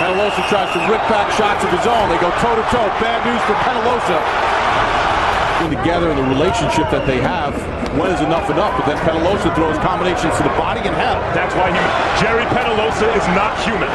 Penalosa tries to rip back shots of his own. They go toe-to-toe. Bad news for Penalosa. Together in the relationship that they have, when is enough enough? But then Penalosa throws combinations to the body and head. That's why Jerry Penalosa is not human.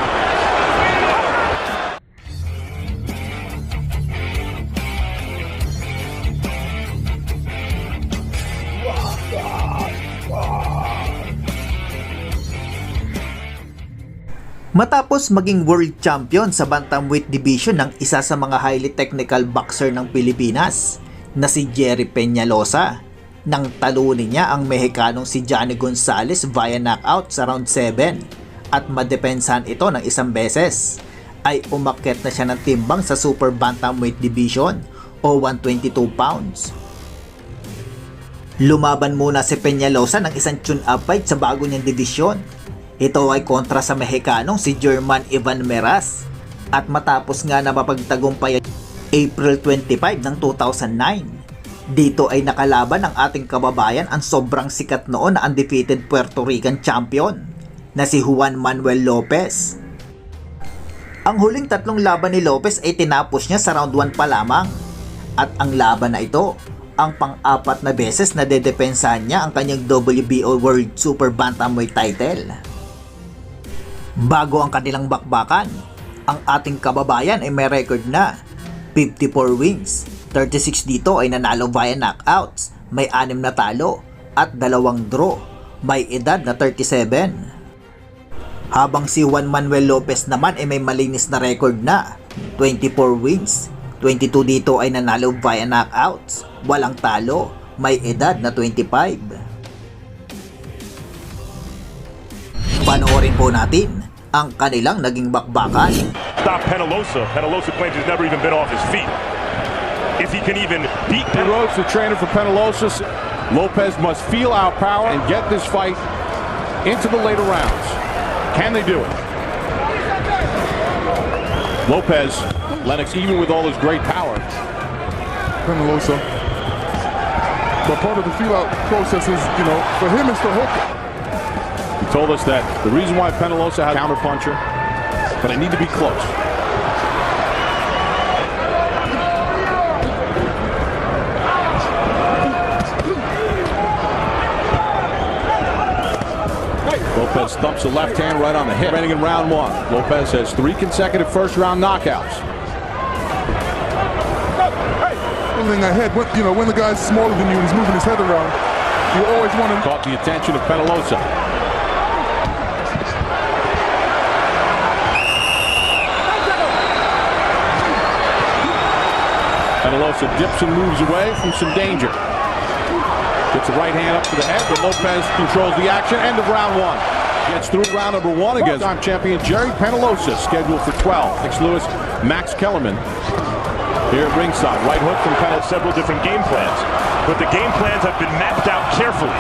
Matapos maging world champion sa bantamweight division ng isa sa mga highly technical boxer ng Pilipinas na si Jerry Penalosa, nang talunin niya ang Mexicanong si Johnny Gonzalez via knockout sa round 7 at madepensahan ito ng isang beses, ay umakyat na siya ng timbang sa super bantamweight division o 122 pounds. Lumaban muna si Penalosa ng isang tune-up fight sa bago niyang divisyon. Ito ay kontra sa Mexicanong si German Ivan Meraz, at matapos nga na mapagtagumpay April 25 ng 2009, dito ay nakalaban ng ating kababayan ang sobrang sikat noon na undefeated Puerto Rican champion na si Juan Manuel Lopez. Ang huling tatlong laban ni Lopez ay tinapos niya sa round 1 pa lamang, at ang laban na ito ang pang-apat na beses na dedepensahan niya ang kanyang WBO World Super Bantamweight title. Bago ang kanilang bakbakan, ang ating kababayan ay may record na 54 wins, 36 dito ay nanalo via knockouts, may 6 na talo at 2 draw, may edad na 37. Habang si Juan Manuel Lopez naman ay may malinis na record na 24 wins, 22 dito ay nanalo via knockouts, walang talo, may edad na 25. Panoorin po natin ang kanilang naging bakbakan. Stop Penalosa. Penalosa claims he's never even been off his feet. If he can even beat Freddie Roach, the trainer for Penalosa, Lopez must feel our power and get this fight into the later rounds. Can they do it? Lopez, Lennox, even with all his great power. Penalosa. But part of the feel-out process is, for him it's the hook. He told us that the reason why Penalosa has a counterpuncher, but I need to be close. Lopez thumps the left hand right on the hip. Running in round 1. Lopez has 3 consecutive first-round knockouts. Moving that head, when the guy's smaller than you and he's moving his head around, you always want to... Caught the attention of Penalosa. Penalosa dips and moves away from some danger. Gets the right hand up to the head, but Lopez controls the action. End of round 1. Gets through round number 1 against time champion Jerry Penalosa, scheduled for 12. Next, Lewis, Max Kellerman here at ringside. Right hook from Penalosa. several different game plans, but the game plans have been mapped out carefully.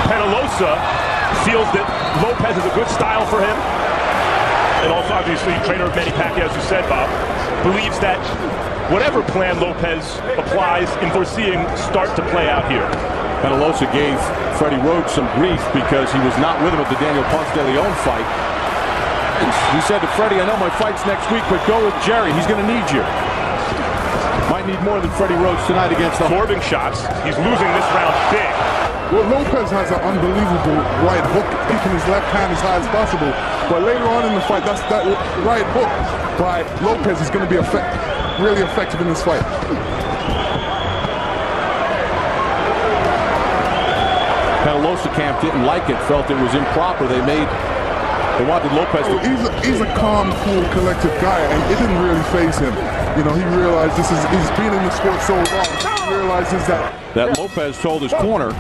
Penalosa feels that Lopez is a good style for him, and also obviously trainer of Manny Pacquiao, as you said, Bob, believes that whatever plan Lopez applies in foreseeing start to play out here. Penalosa gave Freddie Roach some grief because he was not with him at the Daniel Ponce de Leon fight. He said to Freddie, I know my fight's next week, but go with Jerry. He's going to need you. Might need more than Freddie Roach tonight against the Absorbing shots. He's losing this round big. Well, Lopez has an unbelievable right hook, keeping his left hand as high as possible. But later on in the fight, that right hook by Lopez is going to be really effective in this fight. Penalosa camp didn't like it, felt it was improper. They wanted Lopez to... He's a calm, cool, collective guy, and it didn't really faze him. He realized he's been in the sport so long. He realizes that Lopez told his corner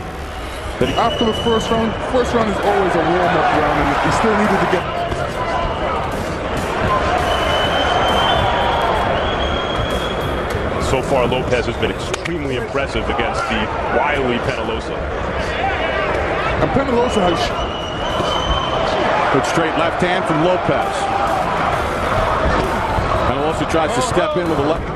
that after the first round is always a warm-up round, and he still needed to get... So far, Lopez has been extremely impressive against the wily Penalosa. And Penalosa has... Good straight left hand from Lopez. Penalosa tries to step in with a left.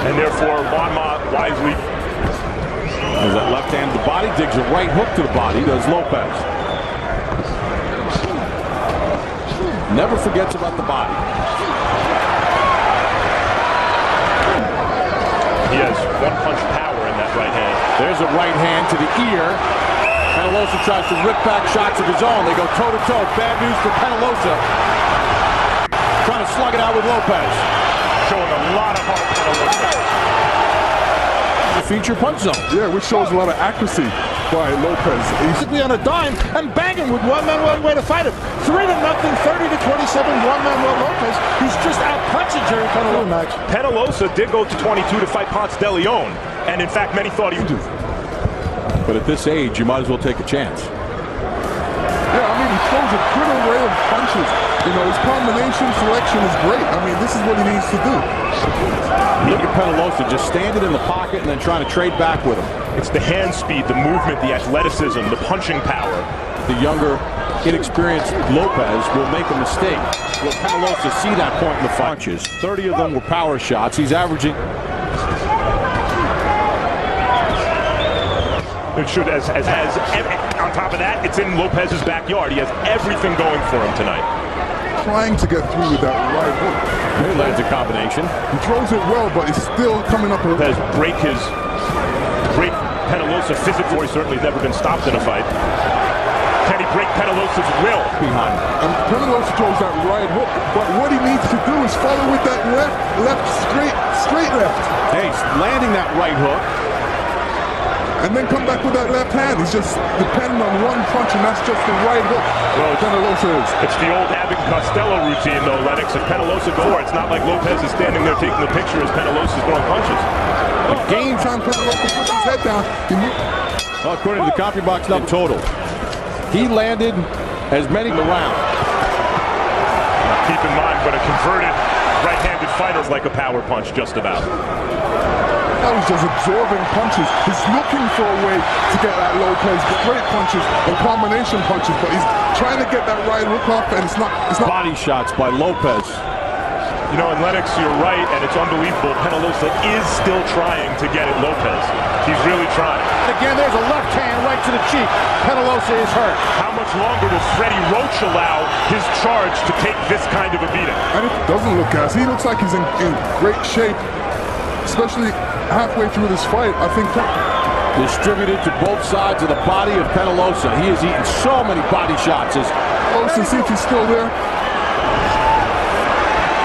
And therefore, Juanma wisely As that left hand to the body, digs a right hook to the body, does Lopez. Never forgets about the body. He has one-punch power in that right hand. There's a right hand to the ear. Penalosa tries to rip back shots of his own. They go toe-to-toe. Bad news for Penalosa. Trying to slug it out with Lopez. Showing a lot of heart, Penalosa. The feature punch zone. Yeah, which shows a lot of accuracy by Lopez. He's On a dime and banging with one way to fight him. 3-0, 30-27, one-man Lopez. He's just out-punching Jerry Penalosa match. Penalosa did go to 22 to fight Ponce de Leon, and in fact, many thought he would. But at this age, you might as well take a chance. Yeah, I mean, he throws a good array of punches. You know, his combination selection is great. I mean, this is what he needs to do. Look at Penalosa just standing in the pocket and then trying to trade back with him. It's the hand speed, the movement, the athleticism, the punching power. The younger, inexperienced Lopez will make a mistake. Will Penalosa see that point in the fight? 30 of them were power shots. He's averaging. It should, on top of that, it's in Lopez's backyard. He has everything going for him tonight. Trying to get through with that right hook. He lands a combination. He throws it well, but it's still coming up. Lopez break Penalosa physically. He's certainly never been stopped in a fight. Can he break Penalosa's will? Behind. And Penalosa throws that right hook, but what he needs to do is follow with that left, straight left. Hey, he's landing that right hook. And then come back with that left hand. He's just depending on one punch, and that's just the right hook. Well, Penalosa is. It's the old Abbott and Costello routine, though, Lennox. If Penalosa goes, it's not like Lopez is standing there taking the picture as Penalosa is throwing punches. The game Time Penalosa puts his head down. Well, according to the CompuBox number total, he landed as many in the round. Keep in mind, but a converted right-handed fighter is like a power punch, just about. Now he's just absorbing punches. He's looking for a way to get at Lopez, straight punches and combination punches, but he's trying to get that right hook off, and it's not. Body shots by Lopez. You know, and Lennox, you're right, and it's unbelievable. Penalosa is still trying to get at Lopez. He's really trying. Again, there's a left hand right to the cheek. Penalosa is hurt. How much longer will Freddie Roach allow his charge to take this kind of a beating? And it doesn't look as he looks like he's in great shape, especially halfway through this fight. I think distributed to both sides of the body of Penalosa. He has eaten so many body shots. As close to see if he's still there.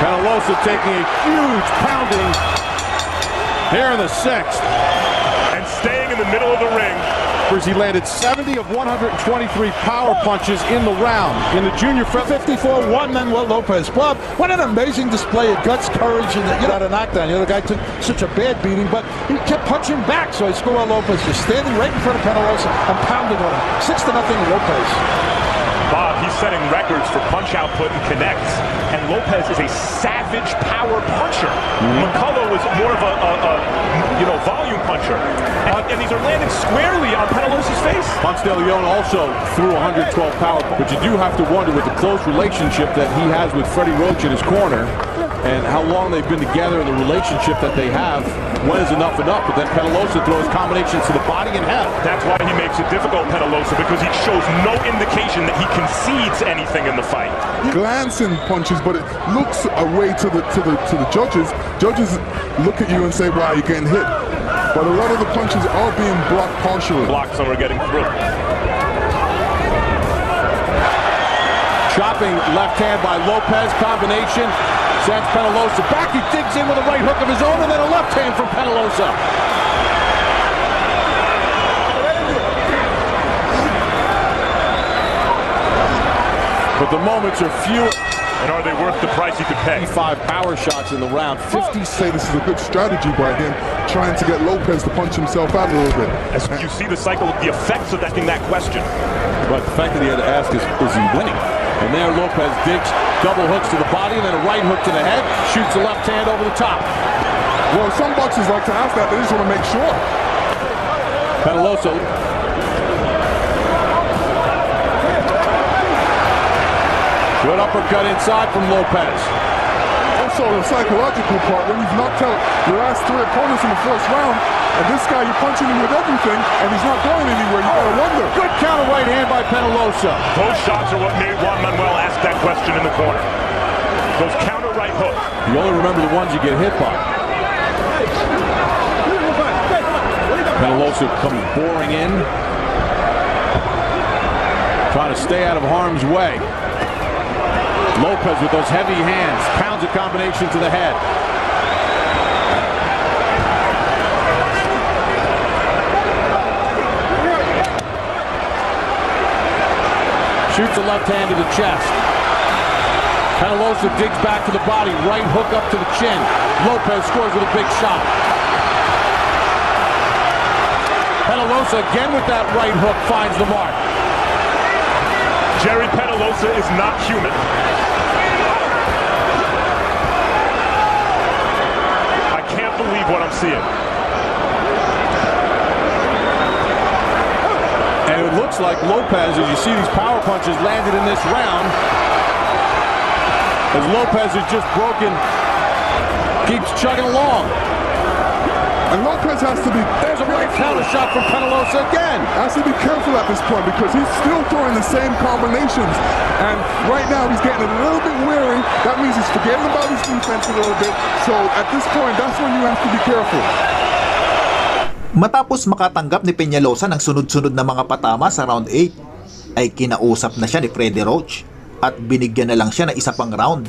Penalosa taking a huge pounding here in the sixth. And staying in the middle of the ring. He landed 70 of 123 power punches in the round. In the junior 54, one-man Lopez. Bob, what an amazing display of guts, courage, and a knockdown. The guy took such a bad beating, but he kept punching back, so he scored Lopez just standing right in front of Penalosa and pounding on him. 6-0 Lopez. Bob, he's setting records for punch output and connects, and Lopez is a savage power puncher. McCullough was more of a volume puncher, and these are landed squarely on Penalosa's face. Ponce de Leon also threw 112 power, but you do have to wonder with the close relationship that he has with Freddie Roach in his corner, and how long they've been together in the relationship that they have. When is enough enough? But then Penalosa throws combinations to the body and head. That's why he makes it difficult, Penalosa, because he shows no indication that he concedes anything in the fight. Glancing punches, but it looks away to the judges. Judges look at you and say, "Wow, you're getting hit." But a lot of the punches are being blocked partially. Blocks, some are getting through. Chopping left hand by Lopez, combination. Sends Penalosa back. He digs in with a right hook of his own, and then a left hand from Penalosa. But the moments are few. And are they worth the price you could pay? 5 power shots in the round. 50 say this is a good strategy by him, trying to get Lopez to punch himself out a little bit. As you see the cycle of the effects of asking that question. But the fact that he had to ask is he winning? And there Lopez digs, double hooks to the body, and then a right hook to the head, shoots a left hand over the top. Well, some boxers like to ask that, they just want to make sure. Penalosa. Good uppercut inside from Lopez. also the psychological part when you've knocked out your last 3 opponents in the first round, and this guy, you're punching him with everything, and he's not going anywhere. You gotta wonder. Good counter right hand by Penalosa. Those shots are what made Juan Manuel ask that question in the corner. Those counter right hooks. You only remember the ones you get hit by. Penalosa comes boring in, trying to stay out of harm's way. Lopez with those heavy hands, pounds a combination to the head. Shoots a left hand to the chest. Penalosa digs back to the body, right hook up to the chin. Lopez scores with a big shot. Penalosa again with that right hook finds the mark. Jerry Penalosa is not human. I can't believe what I'm seeing. And it looks like Lopez, as you see these power punches landed in this round, as Lopez is just broken, keeps chugging along. And Lopez has to be... There's a right counter shot from Penalosa again. Has to be careful at this point because he's still throwing the same combinations. And right now he's getting a little bit weary. That means he's forgetting about his defense a little bit. So at this point, that's when you have to be careful. Matapos makatanggap ni Penalosa ng sunod-sunod na mga patama sa round 8, ay kinausap na siya ni Freddie Roach at binigyan na lang siya ng isa pang round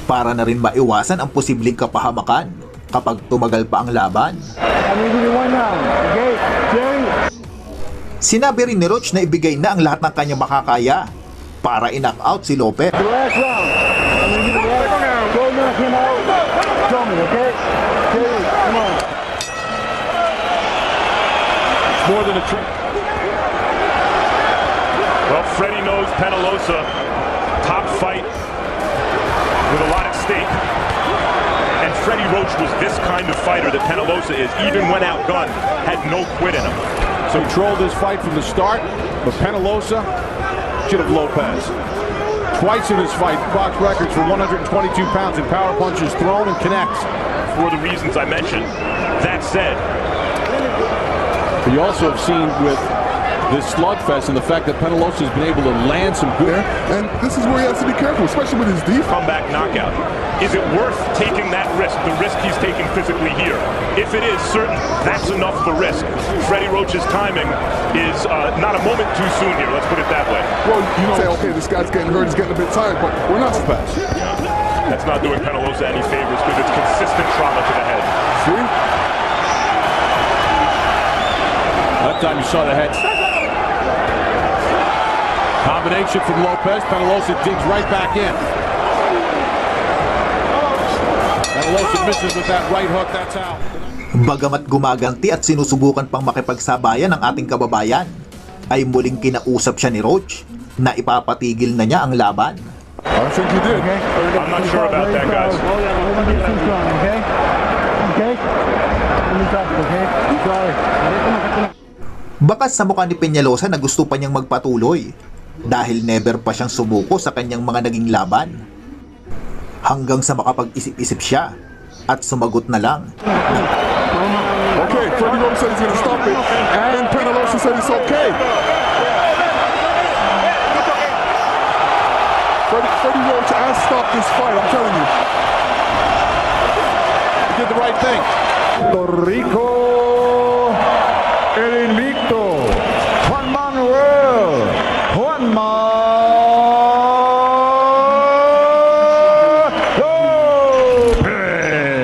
para na rin maiwasan ang posibleng kapahamakan kapag tumagal pa ang laban. Sinabi rin ni Roach na ibigay na ang lahat ng kanyang makakaya para i-knock out si Lopez. More than a trick. Well, Freddie knows Penalosa, top fight with a lot at stake. And Freddie Roach was this kind of fighter that Penalosa is, even when outgunned, had no quit in him. So controlled this fight from the start, but Penalosa should have Lopez. Twice in this fight, box records for 122 pounds in power punches thrown and connects. For the reasons I mentioned. That said, you also have seen with this slugfest and the fact that Penalosa has been able to land some good. And this is where he has to be careful, especially with his defense. comeback knockout. Is it worth taking that risk, the risk he's taking physically here? If it is certain, that's enough for risk. Freddie Roach's timing is not a moment too soon here, let's put it that way. Well, you know, say, okay, this guy's getting hurt, he's getting a bit tired, but we're not fast. That's not doing Penalosa any favors because it's consistent trauma to the head. See? That time you saw the head. Combination from Lopez. Penalosa digs right back in. Penalosa misses with that right hook. That's out. Bagamat gumaganti at sinusubukan pang makipagsabayan ng ating kababayan, ay muling kinausap siya ni Roach na ipapatigil na niya ang laban. I think he did. I'm not sure about that, guys. Bakas sa mukha ni Penalosa na gusto pa niyang magpatuloy dahil never pa siyang sumuko sa kanyang mga naging laban. Hanggang sa makapag-isip-isip siya at sumagot na lang. Okay, Freddie Roach said he's going to stop it, and Penalosa said it's okay. Freddie Roach has stopped this fight, I'm telling you. He did the right thing. Puerto Rico